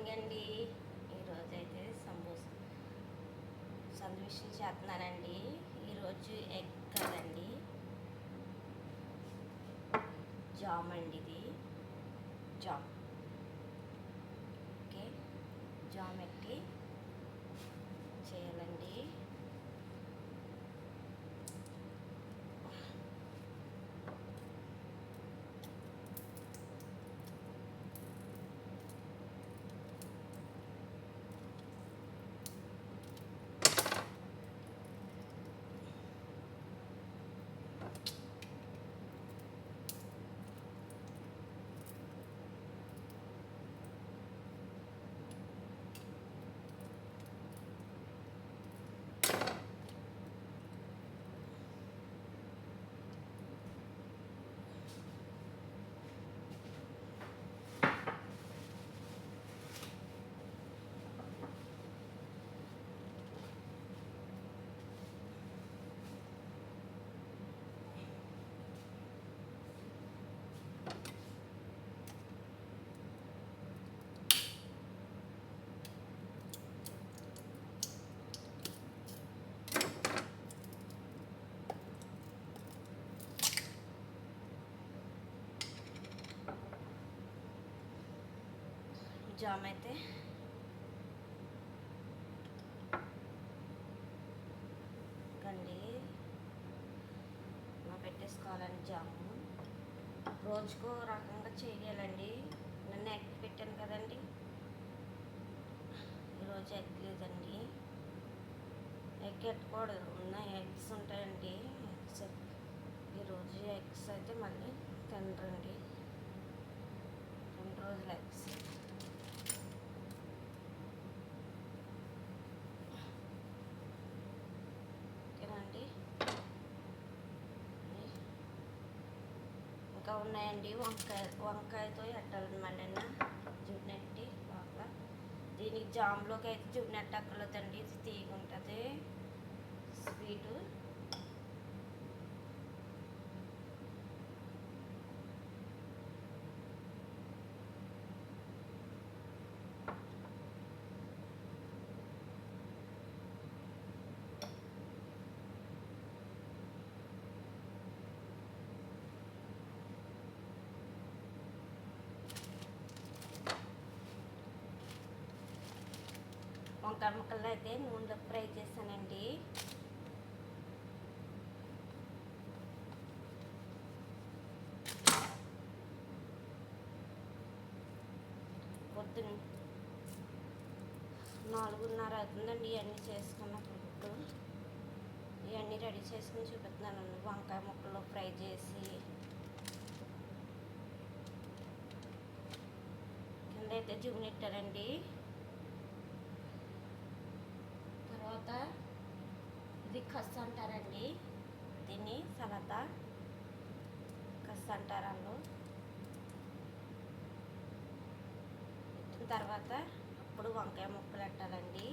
Morning అండి. ఈరోజైతే సందవిషలు చేస్తున్నానండి. ఈరోజు ఎగ్ కదండి, జామ్ అండి. ఇది జామ్. ఓకే, జామ్ ఎట్టి చేయాలండి. జామ్ అయితే కండి పెట్టేసుకోవాలండి. జాము రోజుకో రకంగా చేయాలండి. నిన్న ఎగ్ పెట్టాను కదండి, ఈరోజు ఎగ్ లేదండి. ఎగ్ ఎట్టకూడదు, ఉన్న ఎగ్స్ ఉంటాయండి. ఎగ్స్ ఈరోజు ఎగ్స్ అయితే మళ్ళీ తినరండి. 2 రోజులు ఎగ్స్. ఓకేనండి. ఇంకా ఉన్నాయండి. వంకాయతో ఎట్టాలన్నమాట జున్నెట్టి లోపల. దీనికి జామ్లోకి అయితే జున్నెట్టు అక్కర్లేదండి. ఇది తీగుంటుంది స్వీటు. వంకాయ ముక్కలు అయితే నూనెలో ఫ్రై చేశానండి. పొద్దున 4:30 అవుతుందండి ఇవన్నీ చేసుకున్నప్పుడు. ఇవన్నీ రెడీ చేసుకుని చూపిస్తున్నానండి. వంకాయ ముక్కలు ఫ్రై చేసి కింద అయితే జున్నెట్టారండి. తర్వాత ఇది కస్ అంటారండి. దీన్ని సలత కస్ అంటారు వాళ్ళు. పెట్టిన తర్వాత అప్పుడు వంకాయ ముక్కలు పెట్టాలండి.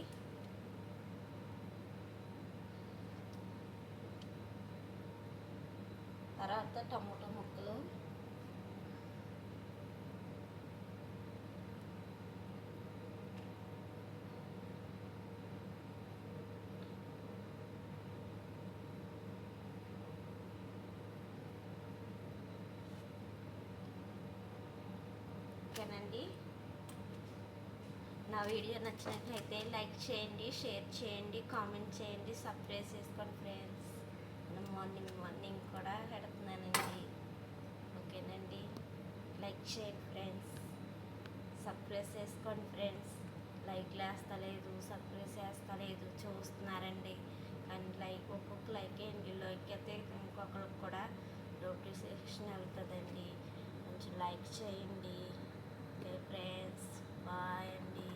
తర్వాత టమోటా ముక్కలు, ఓకేనండి. నా వీడియో నచ్చినట్లయితే లైక్ చేయండి, షేర్ చేయండి, కామెంట్ చేయండి, సబ్స్క్రైబ్ చేసుకోండి ఫ్రెండ్స్. నేను మార్నింగ్ కూడా పెడుతున్నానండి. ఓకేనండి. లైక్ చేయండి ఫ్రెండ్స్, సబ్స్క్రైబ్ చేసుకోండి ఫ్రెండ్స్. లైక్లు వేస్తలేదు, సబ్స్క్రైబ్ చేస్తలేదు, చూస్తున్నారండి కానీ ఒక్కొక్క లైక్ వేయండి. లైక్ అయితే ఇంకొకరికి కూడా నోటిఫికేషన్ వెళ్తుందండి. కొంచెం లైక్ చేయండి. ఓకే ఫ్రెండ్స్, బాయ్ అండి.